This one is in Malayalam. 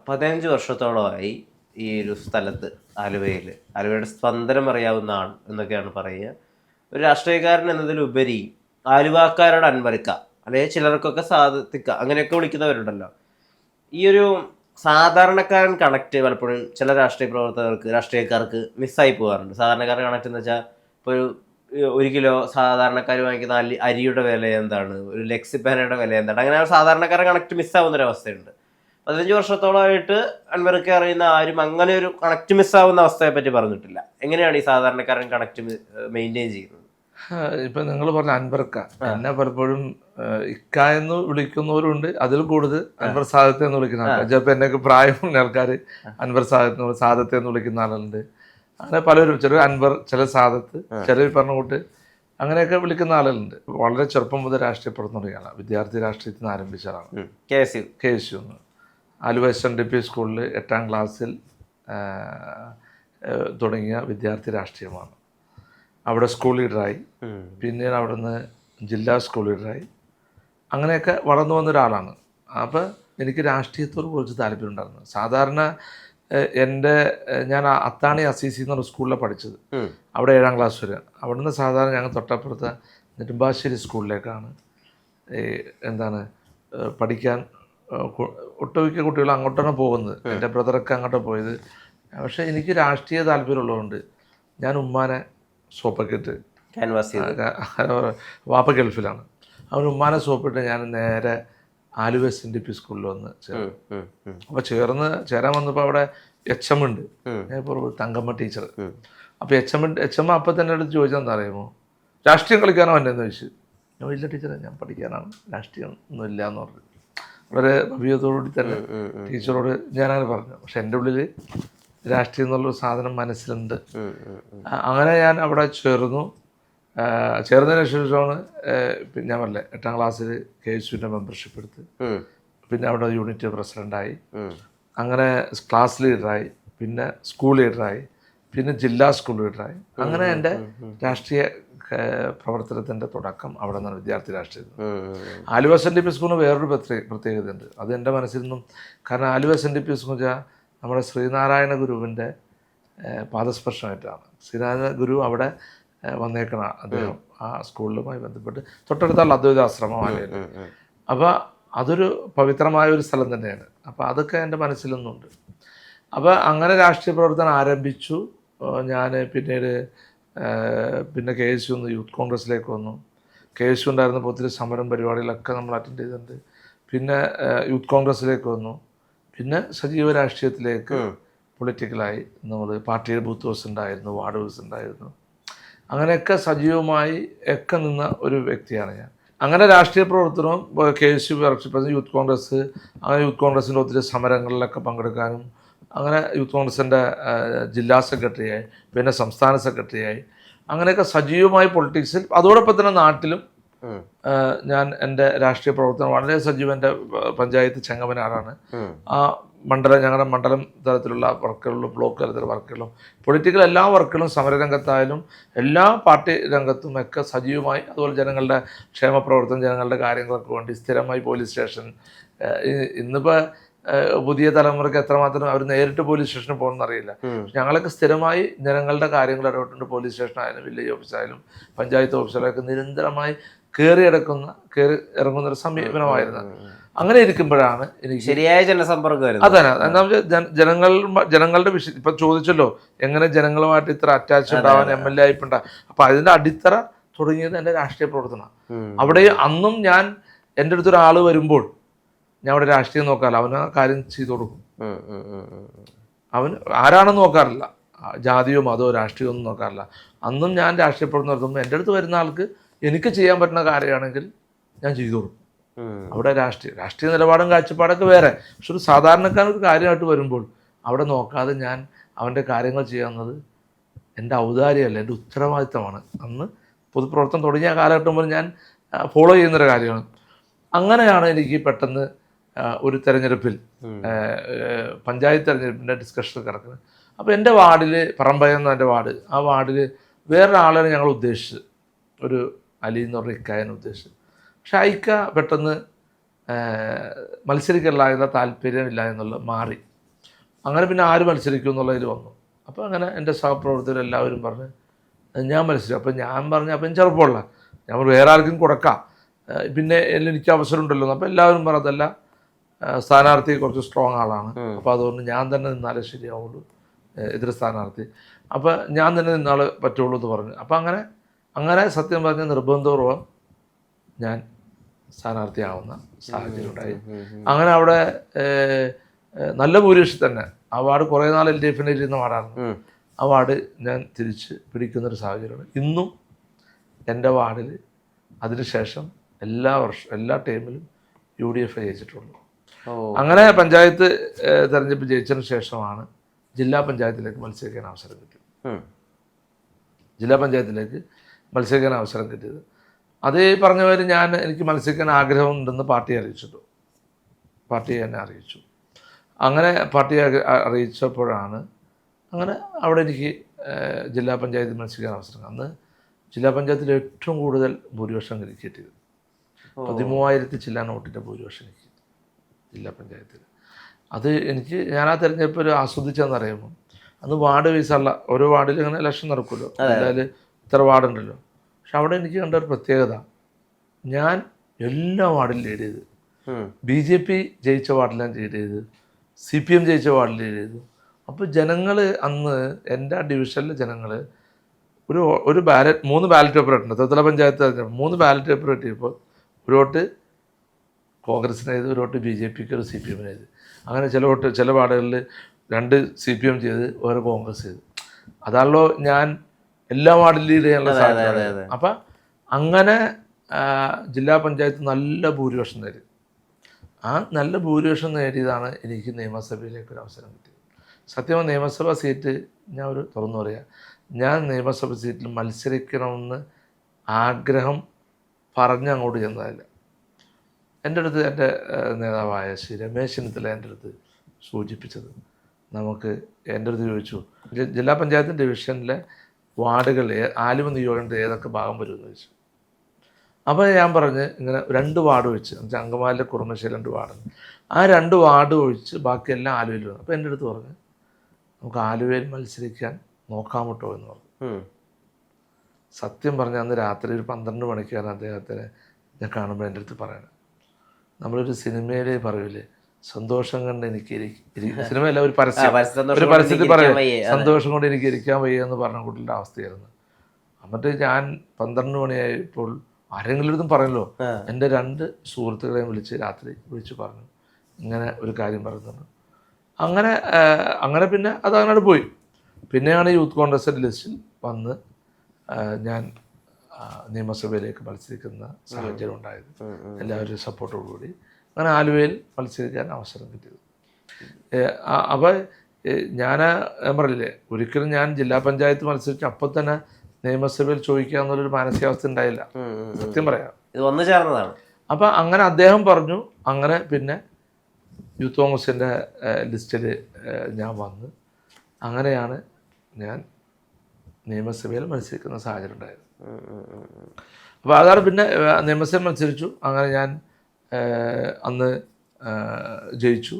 15 വർഷത്തോളമായി ഈ ഒരു സ്ഥലത്ത് ആലുവയുടെ സ്പന്ദനം അറിയാവുന്ന ആൾ എന്നൊക്കെയാണ് പറയുക. ഒരു രാഷ്ട്രീയക്കാരൻ എന്നതിലുപരി ആലുവാക്കാരോട് അൻവറിക്ക, അല്ലെങ്കിൽ ചിലർക്കൊക്കെ സാധിക്ക, അങ്ങനെയൊക്കെ വിളിക്കുന്നവരുണ്ടല്ലോ. ഈ ഒരു സാധാരണക്കാരൻ കണക്ട് പലപ്പോഴും ചില രാഷ്ട്രീയക്കാർക്ക് മിസ്സായി പോകാറുണ്ട്. സാധാരണക്കാരൻ കണക്ട് എന്ന് വെച്ചാൽ ഇപ്പോൾ ഒരു കിലോ സാധാരണക്കാർ വാങ്ങിക്കുന്ന അരിയുടെ വില എന്താണ്, ഒരു ലെക്സിപ്പാനയുടെ വില എന്താണ്, അങ്ങനെ സാധാരണക്കാരൻ കണക്ട് മിസ്സാവുന്നൊരവസ്ഥയുണ്ട്. 15 വർഷത്തോളമായിട്ട് അൻവർക്ക് അറിയുന്ന ആരും അങ്ങനെ ഒരു കണക്ട് മിസ്സാവുന്ന അവസ്ഥയെ പറ്റി പറഞ്ഞിട്ടില്ല. എങ്ങനെയാണ് ഈ സാധാരണക്കാരൻ കണക്ട് മെയിൻറ്റെയിൻ ചെയ്യുന്നത്? ഇപ്പം നിങ്ങൾ പറഞ്ഞ അൻവർക്ക, എന്നെ പലപ്പോഴും ഇക്ക എന്ന് വിളിക്കുന്നവരുണ്ട്, അതിൽ കൂടുതൽ അൻവർ സാദത്തെ എന്ന് വിളിക്കുന്ന ആൾക്കാർ. ചിലപ്പോൾ എന്നൊക്കെ പ്രായമുള്ള ആൾക്കാർ അൻവർ സാദത്തെ എന്ന് വിളിക്കുന്ന ആളുണ്ട്. അങ്ങനെ പലരും, ചില അൻവർ, ചില സാദത്ത്, ചിലർ പറഞ്ഞ കൂട്ട് അങ്ങനെയൊക്കെ വിളിക്കുന്ന ആളുകളുണ്ട്. വളരെ ചെറുപ്പം മുതൽ രാഷ്ട്രീയ പ്രവർത്തനം വിദ്യാർത്ഥി രാഷ്ട്രീയത്തിൽ നിന്ന് ആരംഭിച്ച ആളാണ്. KSU എന്ന് ആലുവ SNDP സ്കൂളിൽ 8ാം ക്ലാസ്സിൽ തുടങ്ങിയ വിദ്യാർത്ഥി രാഷ്ട്രീയമാണ്. അവിടെ സ്കൂൾ ലീഡറായി, പിന്നീട് അവിടെ നിന്ന് ജില്ലാ സ്കൂൾ ലീഡറായി, അങ്ങനെയൊക്കെ വളർന്നു വന്നൊരാളാണ്. അപ്പോൾ എനിക്ക് രാഷ്ട്രീയത്തോട് കുറച്ച് താല്പര്യം ഉണ്ടായിരുന്നു. സാധാരണ ഞാൻ അത്താണി അസീസി എന്നൊരു സ്കൂളിലാണ് പഠിച്ചത്. അവിടെ 7ാം ക്ലാസ് വരെ. അവിടെ നിന്ന് സാധാരണ ഞങ്ങൾ തൊട്ടപ്പുറത്ത് നെടുമ്പാശ്ശേരി സ്കൂളിലേക്കാണ് പഠിക്കാൻ ഒട്ടുമിക്ക കുട്ടികൾ അങ്ങോട്ടാണ് പോകുന്നത്. എൻ്റെ ബ്രദറൊക്കെ അങ്ങോട്ടാണ് പോയത്. പക്ഷേ എനിക്ക് രാഷ്ട്രീയ താല്പര്യമുള്ളതുകൊണ്ട് ഞാൻ ഉമ്മാനെ സോപ്പൊക്കെ വാപ്പ ഗൾഫിലാണ്, അവൻ ഉമ്മാനെ സോപ്പിട്ട് ഞാൻ നേരെ ആലുവ SNDP സ്കൂളിൽ വന്ന് ചേർന്നു. അപ്പോൾ ചേരാൻ വന്നപ്പോൾ അവിടെ HM ഉണ്ട്, ഇപ്പോൾ തങ്കമ്മ ടീച്ചർ. അപ്പോൾ HM അപ്പം തന്നെ എടുത്ത് ചോദിച്ചാൽ എന്താ അറിയുമോ, രാഷ്ട്രീയം കളിക്കാനോ എന്നെന്ന് ചോദിച്ചു. ഞാൻ ഇല്ല ടീച്ചറെ, ഞാൻ പഠിക്കാനാണ്, രാഷ്ട്രീയം ഒന്നും ഇല്ല എന്ന് പറഞ്ഞു. വളരെ ഭവ്യതയോടുകൂടി തന്നെ ടീച്ചറോട് ഞാനങ്ങനെ പറഞ്ഞു. പക്ഷെ എൻ്റെ ഉള്ളിൽ രാഷ്ട്രീയം എന്നുള്ളൊരു സാധനം മനസ്സിലുണ്ട്. അങ്ങനെ ഞാൻ അവിടെ ചേർന്നതിന് ശേഷമാണ് ഞാൻ പറഞ്ഞില്ലേ 8ാം ക്ലാസ്സിൽ KSUവിൻ്റെ മെമ്പർഷിപ്പ് എടുത്ത്, പിന്നെ അവിടെ യൂണിറ്റ് പ്രസിഡൻ്റായി, അങ്ങനെ ക്ലാസ് ലീഡറായി, പിന്നെ സ്കൂൾ ലീഡറായി, പിന്നെ ജില്ലാ സ്കൂൾ ലീഡറായി. അങ്ങനെ എൻ്റെ രാഷ്ട്രീയ പ്രവർത്തനത്തിൻ്റെ തുടക്കം അവിടെ നിന്നാണ്, വിദ്യാർത്ഥി രാഷ്ട്രീയം. ആലുവ SNDP സ്കൂളിന് വേറൊരു പ്രത്യേകതയുണ്ട്, അത് എൻ്റെ മനസ്സിൽ നിന്നും. കാരണം ആലുവ SNDP സ്കൂൾ വെച്ചാൽ നമ്മുടെ ശ്രീനാരായണ ഗുരുവിൻ്റെ പാദസ്പർശമായിട്ടാണ്. ശ്രീനാരായണ ഗുരു അവിടെ വന്നേക്കണ അദ്ദേഹം ആ സ്കൂളിലുമായി ബന്ധപ്പെട്ട് തൊട്ടടുത്തുള്ള അദ്വൈതാശ്രമമാലയിൽ. അപ്പോൾ അതൊരു പവിത്രമായ ഒരു സ്ഥലം തന്നെയാണ്. അപ്പോൾ അതൊക്കെ എൻ്റെ മനസ്സിലൊന്നുണ്ട്. അപ്പോൾ അങ്ങനെ രാഷ്ട്രീയ പ്രവർത്തനം ആരംഭിച്ചു ഞാൻ. പിന്നെ KSU യൂത്ത് കോൺഗ്രസ്സിലേക്ക് വന്നു. KSU ഉണ്ടായിരുന്നപ്പോൾ ഒത്തിരി സമരം പരിപാടികളൊക്കെ നമ്മൾ അറ്റൻഡ് ചെയ്തിട്ടുണ്ട്. പിന്നെ യൂത്ത് കോൺഗ്രസ്സിലേക്ക് വന്നു. പിന്നെ സജീവ രാഷ്ട്രീയത്തിലേക്ക് പൊളിറ്റിക്കലായി. നമ്മൾ പാർട്ടിയുടെ ബൂത്ത് ഹൗസ് ഉണ്ടായിരുന്നു, വാർഡ് ഹൗസ് ഉണ്ടായിരുന്നു, അങ്ങനെയൊക്കെ സജീവമായി ഒക്കെ നിന്ന ഒരു വ്യക്തിയാണ് ഞാൻ. അങ്ങനെ രാഷ്ട്രീയ പ്രവർത്തനവും KSU യൂത്ത് കോൺഗ്രസ്, അങ്ങനെ യൂത്ത് കോൺഗ്രസിൻ്റെ ഒത്തിരി സമരങ്ങളിലൊക്കെ പങ്കെടുക്കാനും, അങ്ങനെ യൂത്ത് കോൺഗ്രസിൻ്റെ ജില്ലാ സെക്രട്ടറിയായി, പിന്നെ സംസ്ഥാന സെക്രട്ടറിയായി, അങ്ങനെയൊക്കെ സജീവമായി പൊളിറ്റിക്സിൽ. അതോടൊപ്പം തന്നെ നാട്ടിലും ഞാൻ എൻ്റെ രാഷ്ട്രീയ പ്രവർത്തനം വളരെ സജീവം. എൻ്റെ പഞ്ചായത്ത് ചെങ്ങമനാടാണ്. ആ ഞങ്ങളുടെ മണ്ഡലം തലത്തിലുള്ള വർക്കുകളിലും ബ്ലോക്ക് തലത്തിലുള്ള വർക്കുകളും പൊളിറ്റിക്കൽ എല്ലാ വർക്കുകളും സമരരംഗത്തായാലും എല്ലാ പാർട്ടി രംഗത്തും ഒക്കെ സജീവമായി. അതുപോലെ ജനങ്ങളുടെ ക്ഷേമ പ്രവർത്തനം, ജനങ്ങളുടെ കാര്യങ്ങളൊക്കെ വേണ്ടി സ്ഥിരമായി പോലീസ് സ്റ്റേഷൻ. ഇന്നിപ്പോൾ പുതിയ തലമുറയ്ക്ക് എത്രമാത്രം അവർ നേരിട്ട് പോലീസ് സ്റ്റേഷനിൽ പോകുമെന്ന് അറിയില്ല. ഞങ്ങളൊക്കെ സ്ഥിരമായി ജനങ്ങളുടെ കാര്യങ്ങൾ ഇടപെട്ടുണ്ട്. പോലീസ് സ്റ്റേഷനായാലും വില്ലേജ് ഓഫീസായാലും പഞ്ചായത്ത് ഓഫീസിലൊക്കെ നിരന്തരമായി കയറി ഇറങ്ങുന്നൊരു സമീപനമായിരുന്നു. അങ്ങനെ ഇരിക്കുമ്പോഴാണ് എനിക്ക് ശരിയായ ജനസമ്പർക്കം. അതെ, ജനങ്ങളുടെ വിഷയം ഇപ്പം ചോദിച്ചല്ലോ, എങ്ങനെ ജനങ്ങളുമായിട്ട് ഇത്ര അറ്റാച്ച് ഉണ്ടാവാൻ MLA ആയിപ്പുണ്ടാ. അപ്പം അതിൻ്റെ അടിത്തറ തുടങ്ങിയത് എൻ്റെ രാഷ്ട്രീയ പ്രവർത്തനം. അവിടെ അന്നും ഞാൻ എൻ്റെ അടുത്തൊരാൾ വരുമ്പോൾ ഞാൻ അവിടെ രാഷ്ട്രീയം നോക്കാറില്ല, അവന് ആ കാര്യം ചെയ്തു കൊടുക്കും. അവൻ ആരാണെന്ന് നോക്കാറില്ല, ജാതിയോ മതമോ രാഷ്ട്രീയമോ ഒന്നും നോക്കാറില്ല. അന്നും ഞാൻ രാഷ്ട്രീയ പ്രവർത്തനം നടത്തുമ്പോൾ എൻ്റെ അടുത്ത് വരുന്ന ആൾക്ക് എനിക്ക് ചെയ്യാൻ പറ്റുന്ന കാര്യമാണെങ്കിൽ ഞാൻ ചെയ്തു കൊടുക്കും. അവിടെ രാഷ്ട്രീയ നിലപാടും കാഴ്ചപ്പാടൊക്കെ വേറെ. പക്ഷെ ഒരു സാധാരണക്കാരനൊരു കാര്യമായിട്ട് വരുമ്പോൾ അവിടെ നോക്കാതെ ഞാൻ അവൻ്റെ കാര്യങ്ങൾ ചെയ്യുന്നത് എൻ്റെ ഔദാര്യമല്ല, എൻ്റെ ഉത്തരവാദിത്തമാണ്. അന്ന് പൊതുപ്രവർത്തനം തുടങ്ങിയ കാലഘട്ടം മുതൽ ഞാൻ ഫോളോ ചെയ്യുന്നൊരു കാര്യമാണ്. അങ്ങനെയാണ് എനിക്ക് പെട്ടെന്ന് ഒരു തെരഞ്ഞെടുപ്പിൽ, പഞ്ചായത്ത് തെരഞ്ഞെടുപ്പിൻ്റെ ഡിസ്കഷൻ കിടക്കുന്നത്. അപ്പോൾ എൻ്റെ വാർഡിൽ, പറമ്പയെന്ന എൻ്റെ വാർഡ്, ആ വാർഡിൽ വേറൊരാളാണ് ഞങ്ങൾ ഉദ്ദേശിച്ചത്, ഒരു അലി എന്ന് പറഞ്ഞ ഇക്കായനെ ഉദ്ദേശിച്ചത്. പക്ഷെ ഇക്ക പെട്ടെന്ന് മത്സരിക്കാനുള്ള താല്പര്യമില്ല എന്നുള്ള മാറി. അങ്ങനെ പിന്നെ ആര് മത്സരിക്കും എന്നുള്ളതിൽ വന്നു. അപ്പോൾ അങ്ങനെ എൻ്റെ സഹപ്രവർത്തകരെല്ലാവരും പറഞ്ഞ് ഞാൻ മത്സരിച്ചു. അപ്പോൾ ഞാൻ പറഞ്ഞു അപ്പം ചെറുപ്പമുള്ള ഞാൻ വേറെ ആർക്കും കൊടുക്കാം, പിന്നെ എനിക്ക് അവസരം ഉണ്ടല്ലോ. അപ്പോൾ എല്ലാവരും പറഞ്ഞതല്ല, സ്ഥാനാർത്ഥി കുറച്ച് സ്ട്രോങ് ആളാണ്, അപ്പോൾ അതുകൊണ്ട് ഞാൻ തന്നെ നിന്നാലേ ശരിയാവുള്ളൂ, എതിർ സ്ഥാനാർത്ഥി, അപ്പോൾ ഞാൻ തന്നെ നിന്നാൾ പറ്റുള്ളൂ എന്ന് പറഞ്ഞു. അപ്പോൾ അങ്ങനെ സത്യം പറഞ്ഞ നിർബന്ധപൂർവ്വം ഞാൻ സ്ഥാനാർത്ഥിയാവുന്ന സാഹചര്യം ഉണ്ടായി. അങ്ങനെ അവിടെ നല്ല ഭൂരിപക്ഷം തന്നെ ആ വാർഡ് കുറേ നാൾ LDF ഇരുന്ന വാർഡായിരുന്നു. ആ വാർഡ് ഞാൻ തിരിച്ച് പിടിക്കുന്നൊരു സാഹചര്യമാണ്. ഇന്നും എൻ്റെ വാർഡിൽ അതിനുശേഷം എല്ലാ ടൈമിലും UDF ജയിച്ചിട്ടുള്ളൂ. അങ്ങനെ പഞ്ചായത്ത് തെരഞ്ഞെടുപ്പ് ജയിച്ചതിന് ശേഷമാണ് ജില്ലാ പഞ്ചായത്തിലേക്ക് മത്സരിക്കാൻ അവസരം കിട്ടിയത്. ജില്ലാ പഞ്ചായത്തിലേക്ക് മത്സരിക്കാൻ അവസരം കിട്ടിയത് അതേ പറഞ്ഞവര് എനിക്ക് മത്സരിക്കാൻ ആഗ്രഹമുണ്ടെന്ന് പാർട്ടിയെ അറിയിച്ചിട്ടു. പാർട്ടിയെ എന്നെ അറിയിച്ചു. അങ്ങനെ പാർട്ടിയെ അറിയിച്ചപ്പോഴാണ് അങ്ങനെ അവിടെ എനിക്ക് ജില്ലാ പഞ്ചായത്തിൽ മത്സരിക്കാൻ അവസരം. അന്ന് ജില്ലാ പഞ്ചായത്തിൽ ഏറ്റവും കൂടുതൽ ഭൂരിപക്ഷം എനിക്ക് കിട്ടിയത് 13,000 ചില്ലാൻ വോട്ടിൻ്റെ ഭൂരിപക്ഷം എനിക്ക് ജില്ലാ പഞ്ചായത്തിൽ. അത് ഞാൻ ആ തെരഞ്ഞെടുപ്പ് ഒരു ആസ്വദിച്ചെന്നറിയുമ്പോൾ അന്ന് വാർഡ് വൈസല്ല, ഓരോ വാർഡിൽ ഇങ്ങനെ ഇലക്ഷൻ നടക്കുമല്ലോ, എന്തായാലും ഇത്ര വാർഡുണ്ടല്ലോ. പക്ഷെ അവിടെ എനിക്ക് കണ്ട ഒരു പ്രത്യേകത, ഞാൻ എല്ലാ വാർഡിലും ലീഡ് ചെയ്ത്, BJP ജയിച്ച വാർഡിലാണ് ലീഡ് ചെയ്ത്, CPM ജയിച്ച വാർഡിൽ ലീഡ് ചെയ്തു. അപ്പോൾ ജനങ്ങൾ അന്ന് എൻ്റെ ആ ഡിവിഷനിലെ ജനങ്ങൾ ഒരു ബാലറ്റ് 3 ബാലറ്റ് പേപ്പർ ഇട്ടുണ്ട്. ത്രിതല പഞ്ചായത്ത് 3 ബാലറ്റ് പേപ്പർ കിട്ടിയപ്പോൾ ഒരു വോട്ട് കോൺഗ്രസിന് ചെയ്ത്, ഒരു വോട്ട് BJPക്ക്, ഒരു CPM ചെയ്ത്. അങ്ങനെ ചില വാർഡുകളിൽ 2 CPM ചെയ്ത്, ഒരു കോൺഗ്രസ് ചെയ്ത്. അതാണല്ലോ ഞാൻ എല്ലാ വാർഡിലും ലീഡ് ചെയ്യാനുള്ള സാധ്യത. അപ്പം അങ്ങനെ ജില്ലാ പഞ്ചായത്ത് നല്ല ഭൂരിപക്ഷം നേടി. ആ നല്ല ഭൂരിപക്ഷം നേടിയതാണ് എനിക്ക് നിയമസഭയിലേക്കൊരു അവസരം കിട്ടിയത്. സത്യമായി നിയമസഭാ സീറ്റ് ഞാൻ തുറന്നു പറയാം, ഞാൻ നിയമസഭാ സീറ്റിൽ മത്സരിക്കണമെന്ന് ആഗ്രഹം പറഞ്ഞ് അങ്ങോട്ട് ചെന്നതല്ല. എൻ്റെ അടുത്ത് എൻ്റെ നേതാവായ ശ്രീ രമേശ് ചെന്നിത്തല എൻ്റെ അടുത്ത് സൂചിപ്പിച്ചത്, എൻ്റെ അടുത്ത് ചോദിച്ചു, ജില്ലാ പഞ്ചായത്ത് ഡിവിഷനിലെ വാർഡുകൾ ആലുവ നിയോജകൻ്റെ ഏതൊക്കെ ഭാഗം വരുമെന്ന് ചോദിച്ചു. അപ്പോൾ ഞാൻ പറഞ്ഞ് ഇങ്ങനെ 2 വാർഡ് ഒഴിച്ച്, അങ്കമാലിലെ കുറുമശ്ശേരി 2 വാർഡുണ്ട്, ആ 2 വാർഡ് ഒഴിച്ച് ബാക്കിയെല്ലാം ആലുവയിൽ വന്നു. അപ്പോൾ എൻ്റെ അടുത്ത് പറഞ്ഞ് നമുക്ക് ആലുവയിൽ മത്സരിക്കാൻ നോക്കാൻ പറ്റുമോ എന്ന് പറഞ്ഞു. സത്യം പറഞ്ഞാൽ അന്ന് രാത്രി ഒരു 12 മണിക്കാണ് അദ്ദേഹത്തിന് ഞാൻ കാണുമ്പോൾ എൻ്റെ അടുത്ത് പറയണം, നമ്മളൊരു സിനിമയിൽ പറയൂലേ, സന്തോഷം കൊണ്ട് എനിക്ക് സിനിമയല്ല, ഒരു പരസ്യത്തിൽ പറയും, സന്തോഷം കൊണ്ട് എനിക്ക് ഇരിക്കാൻ വയ്യ എന്ന് പറഞ്ഞ കുട്ടിയുടെ അവസ്ഥയായിരുന്നു. എന്നിട്ട് ഞാൻ 12 മണിയായപ്പോൾ ആരെങ്കിലും അടുത്തും പറയല്ലോ, എൻ്റെ 2 സുഹൃത്തുക്കളെയും വിളിച്ച് പറഞ്ഞു, ഇങ്ങനെ ഒരു കാര്യം പറയുന്നുണ്ട്. അങ്ങനെ പിന്നെ അതങ്ങനെ പോയി. പിന്നെയാണ് യൂത്ത് കോൺഗ്രസിൻ്റെ ലിസ്റ്റിൽ വന്ന് ഞാൻ നിയമസഭയിലേക്ക് മത്സരിക്കുന്ന സാഹചര്യം ഉണ്ടായത്, എല്ലാവരും സപ്പോർട്ടോടുകൂടി. അങ്ങനെ ആലുവയിൽ മത്സരിക്കാൻ അവസരം കിട്ടിയത്. അപ്പോൾ ഞാൻ പറഞ്ഞില്ലേ, ഒരിക്കലും ഞാൻ ജില്ലാ പഞ്ചായത്ത് മത്സരിച്ച് അപ്പം തന്നെ നിയമസഭയിൽ ചോദിക്കുക എന്നുള്ളൊരു മാനസികാവസ്ഥ ഉണ്ടായില്ല, സത്യം പറയാം. ഇത് വന്നു ചേർന്നതാണ്. അപ്പം അങ്ങനെ അദ്ദേഹം പറഞ്ഞു. അങ്ങനെ പിന്നെ യൂത്ത് കോൺഗ്രസിൻ്റെ ലിസ്റ്റിൽ ഞാൻ വന്ന് അങ്ങനെയാണ് ഞാൻ നിയമസഭയിൽ മത്സരിക്കുന്ന സാഹചര്യം ഉണ്ടായത്. അപ്പോൾ അതാണ് പിന്നെ നിയമസഭയിൽ മത്സരിച്ചു. അങ്ങനെ ഞാൻ അന്ന് ജയിച്ചു.